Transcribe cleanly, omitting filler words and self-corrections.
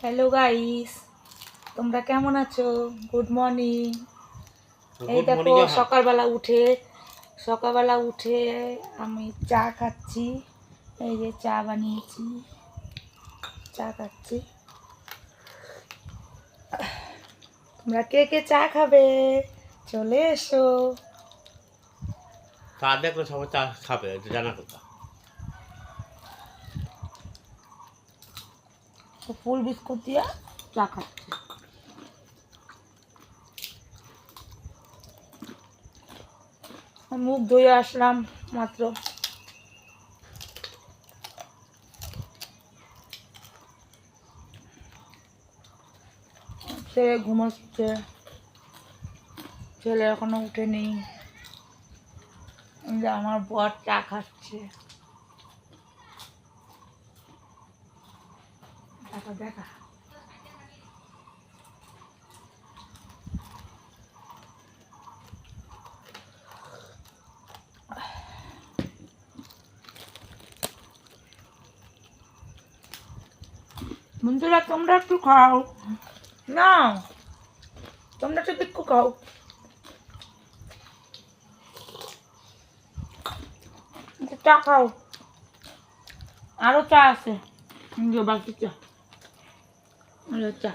Hello guys, তোমরা কেমন আছো? Good morning. এই গুড দেখো মর্নিং। সকালবেলা উঠে আমি চা খাচ্ছি। এই যে চা বানিয়েছি, চা খাচ্ছি। তোমরা কে কে চা খাবে? চলে এসো। চা দেখলে সবাই চা খাবে, এটা জানা কথা। ফুল বিস্কুট দিয়ে চা খাচ্ছি। মুখ ধুয়ে আসলাম মাত্র। ছেলে ঘুমাচ্ছে, ছেলে এখনো উঠেনি। যে আমার বর চা খাচ্ছে। দেখা বন্ধুরা, তোমরা একটু খাও না, তোমরা তো একটু খাও। চা খাও, আরো চা আছে, বাকি চা, চা।